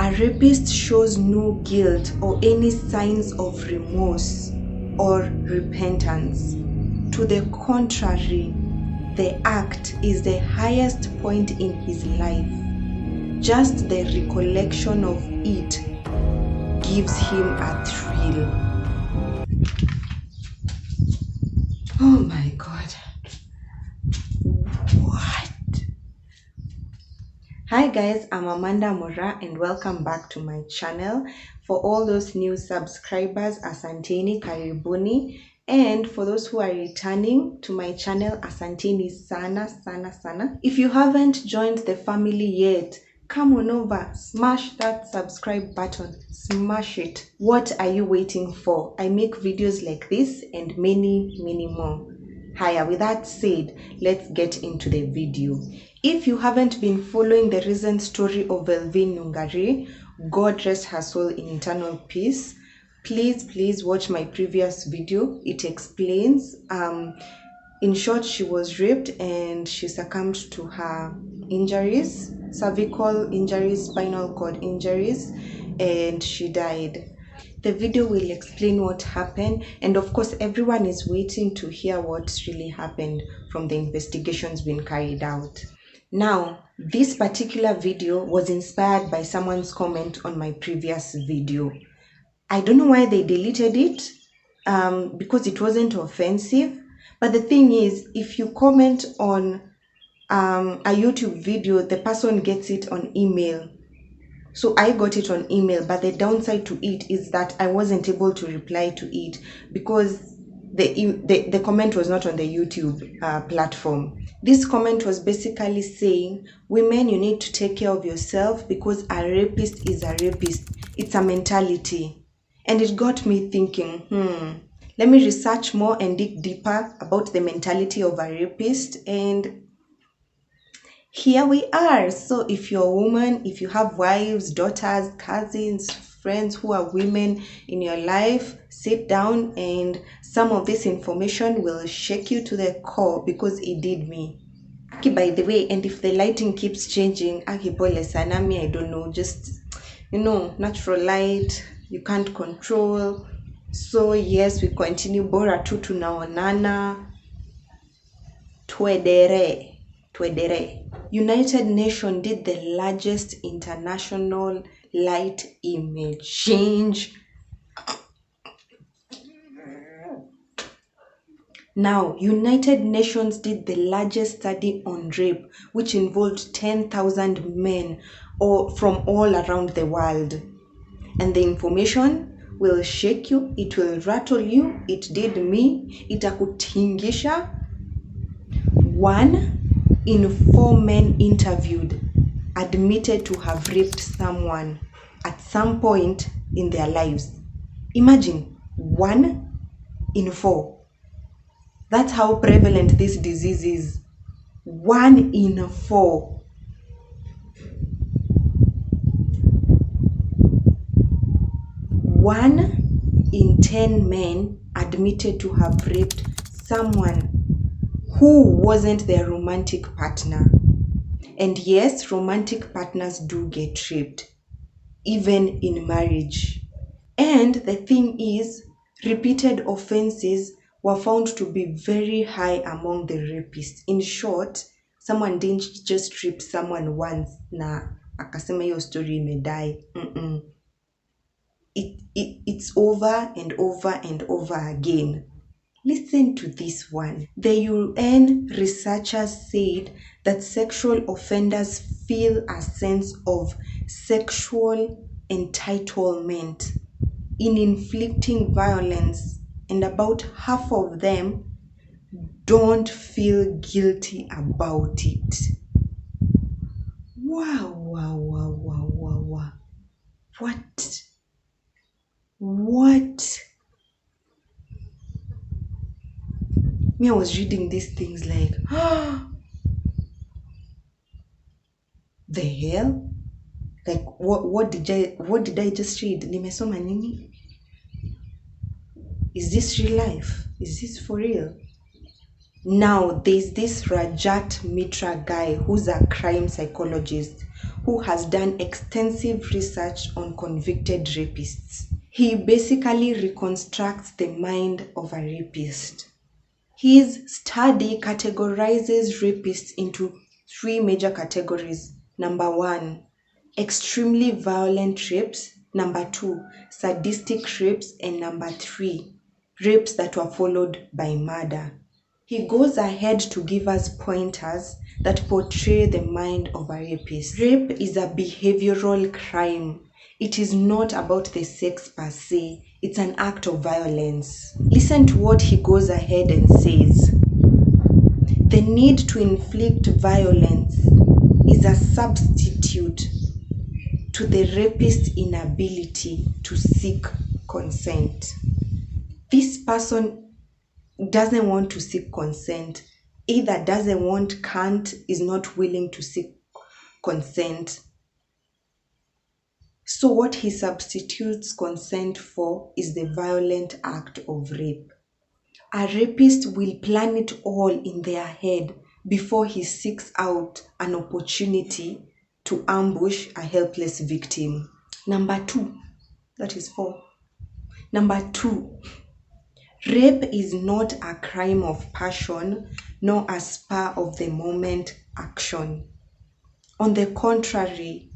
A rapist shows no guilt or any signs of remorse or repentance. To the contrary, the act is the highest point in his life. Just the recollection of it gives him a thrill. Oh my God. What? Hi guys, I'm Amandamoraa and welcome back to my channel. For all those new subscribers, asanteni, karibuni. And for those who are returning to my channel, asanteni sana, sana, sana. If you haven't joined the family yet, come on over, smash that subscribe button, smash it. What are you waiting for? I make videos like this and many, many more. Hiya, with that said, let's get into the video. If you haven't been following the recent story of Velvin Nungari, God rest her soul in eternal peace, please watch my previous video. It explains. In short, she was raped and she succumbed to her injuries, cervical injuries, spinal cord injuries, and she died. The video will explain what happened, and of course everyone is waiting to hear what really happened from the investigations being carried out. Now, this particular video was inspired by someone's comment on my previous video. I don't know why they deleted it, because it wasn't offensive. But the thing is, if you comment on a YouTube video, the person gets it on email. So I got it on email, but the downside to it is that I wasn't able to reply to it because the comment was not on the YouTube platform. This comment was basically saying, women, you need to take care of yourself because a rapist is a rapist. It's a mentality. And it got me thinking, let me research more and dig deeper about the mentality of a rapist, and here we are. So if you're a woman, if you have wives, daughters, cousins, friends who are women in your life, sit down, and some of this information will shake you to the core because it did me. Okay, by the way, and if the lighting keeps changing, pole sana, I don't know, just, natural light, you can't control. So yes, we continue. Bora tu tunaonana. Twedere. United Nations did the largest international light image change. Now, United Nations did the largest study on rape, which involved 10,000 men from all around the world. And the information will shake you, it will rattle you, it did me, itakutingisha. 1 in 4 men interviewed admitted to have raped someone at some point in their lives. Imagine, 1 in 4. That's how prevalent this disease is. 1 in 4. One in 10 men admitted to have raped someone who wasn't their romantic partner. And yes, romantic partners do get raped, even in marriage. And the thing is, repeated offenses were found to be very high among the rapists. In short, someone didn't just rape someone once, na akasema hiyo story may die. It's over and over and over again. Listen to this one. The UN researchers said that sexual offenders feel a sense of sexual entitlement in inflicting violence, and about half of them don't feel guilty about it. Wow. What? Me, I was reading these things like, the hell? Like, what did I just read? Nimesoma nini? Is this real life? Is this for real? Now, there's this Rajat Mitra guy who's a crime psychologist who has done extensive research on convicted rapists. He basically reconstructs the mind of a rapist. His study categorizes rapists into three major categories. Number one, extremely violent rapes. Number two, sadistic rapes. And number three, rapes that were followed by murder. He goes ahead to give us pointers that portray the mind of a rapist. Rape is a behavioral crime. It is not about the sex per se. It's an act of violence. Listen to what he goes ahead and says. The need to inflict violence is a substitute to the rapist's inability to seek consent. This person doesn't want to seek consent, either doesn't want, can't, is not willing to seek consent. So what he substitutes consent for is the violent act of rape. A rapist will plan it all in their head before he seeks out an opportunity to ambush a helpless victim. Number two, that is 4. Number 2, rape is not a crime of passion nor a spur of the moment action. On the contrary,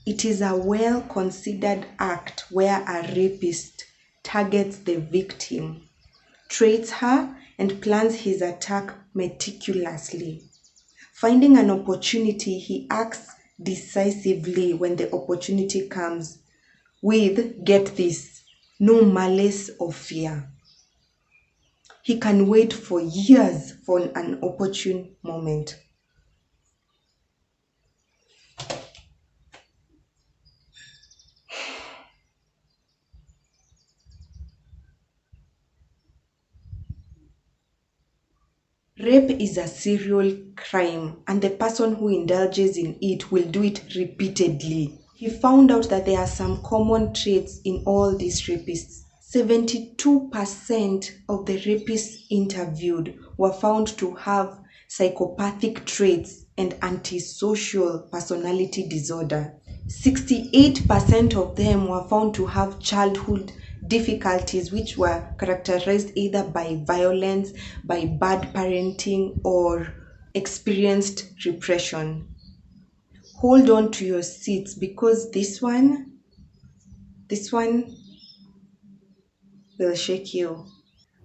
it is a well-considered act where a rapist targets the victim, treats her, and plans his attack meticulously. Finding an opportunity, he acts decisively when the opportunity comes with, get this, no malice or fear. He can wait for years for an opportune moment. Rape is a serial crime, and the person who indulges in it will do it repeatedly. He found out that there are some common traits in all these rapists. 72% of the rapists interviewed were found to have psychopathic traits and antisocial personality disorder. 68% of them were found to have childhood difficulties which were characterized either by violence, by bad parenting, or experienced repression. Hold on to your seats because this one will shake you.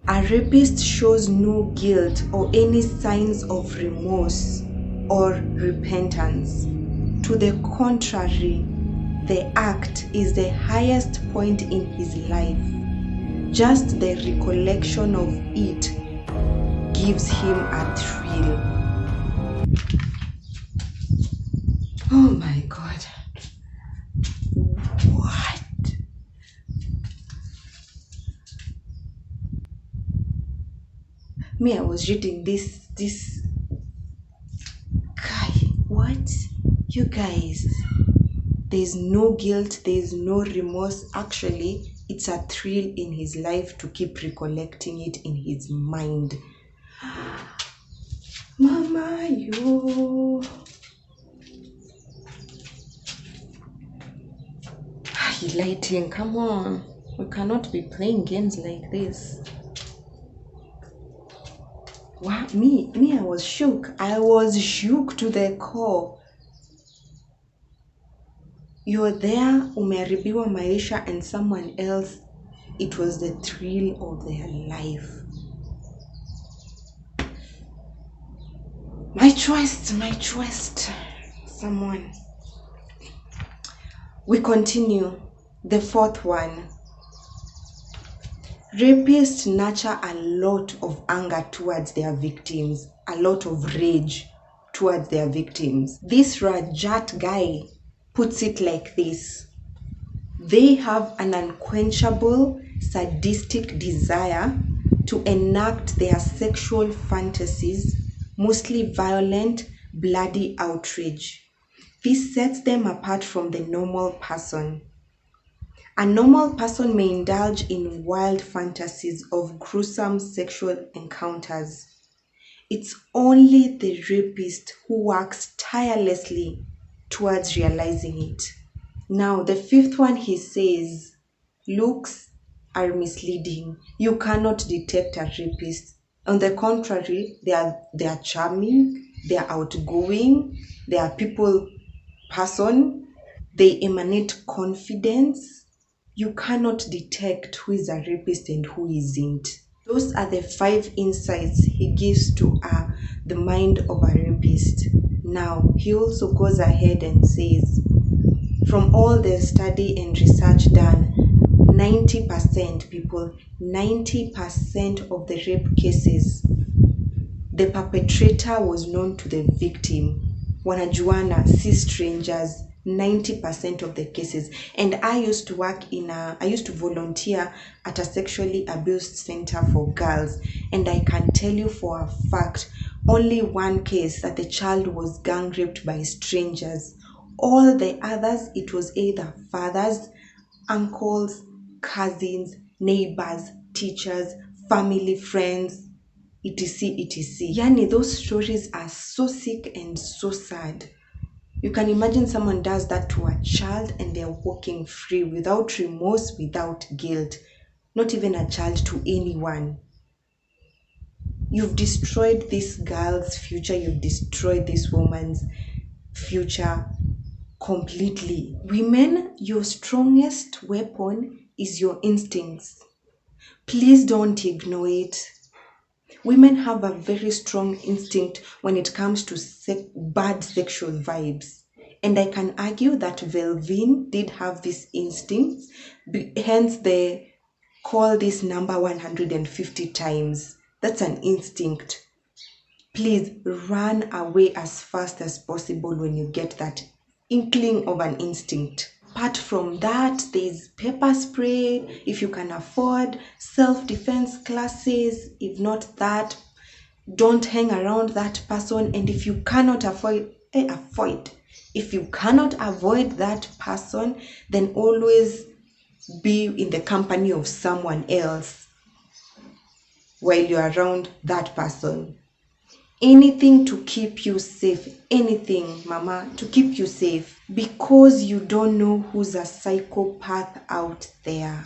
A rapist shows no guilt or any signs of remorse or repentance. To the contrary, the act is the highest point in his life. Just the recollection of it gives him a thrill. Oh my God. What? I was reading this guy. What? You guys, there's no guilt, there's no remorse. Actually, it's a thrill in his life to keep recollecting it in his mind. Mama, yo. Lighting, come on. We cannot be playing games like this. Wow, me, I was shook. I was shook to the core. You're there, umeharibiwa maisha, and someone else, it was the thrill of their life. My trust, someone. We continue. The 4th one. Rapists nurture a lot of anger towards their victims, a lot of rage towards their victims. This Rajat guy puts it like this. They have an unquenchable, sadistic desire to enact their sexual fantasies, mostly violent, bloody outrage. This sets them apart from the normal person. A normal person may indulge in wild fantasies of gruesome sexual encounters. It's only the rapist who works tirelessly towards realizing it. Now, the fifth one, he says, looks are misleading. You cannot detect a rapist. On the contrary, they are charming, they are outgoing, they are people person, they emanate confidence. You cannot detect who is a rapist and who isn't. Those are the 5 insights he gives to the mind of a rapist. Now, he also goes ahead and says, from all the study and research done, 90% people, 90% of the rape cases, the perpetrator was known to the victim. Wanajuana, see strangers, 90% of the cases. And I used to volunteer at a sexually abused center for girls. And I can tell you for a fact, only one case that the child was gang raped by strangers. All the others, it was either fathers, uncles, cousins, neighbors, teachers, family, friends, etc, etc. Yani, those stories are so sick and so sad. You can imagine someone does that to a child and they're walking free without remorse, without guilt. Not even a child, to anyone. You've destroyed this girl's future, you've destroyed this woman's future completely. Women, your strongest weapon is your instincts. Please don't ignore it. Women have a very strong instinct when it comes to bad sexual vibes. And I can argue that Velvin did have these instincts, hence they call this number 150 times. That's an instinct. Please run away as fast as possible when you get that inkling of an instinct. Apart from that, there's pepper spray if you can afford, self-defense classes. If not that, don't hang around that person. And if you cannot avoid, if you cannot avoid that person, then always be in the company of someone else while you're around that person. Anything to keep you safe, anything, mama, to keep you safe, because you don't know who's a psychopath out there.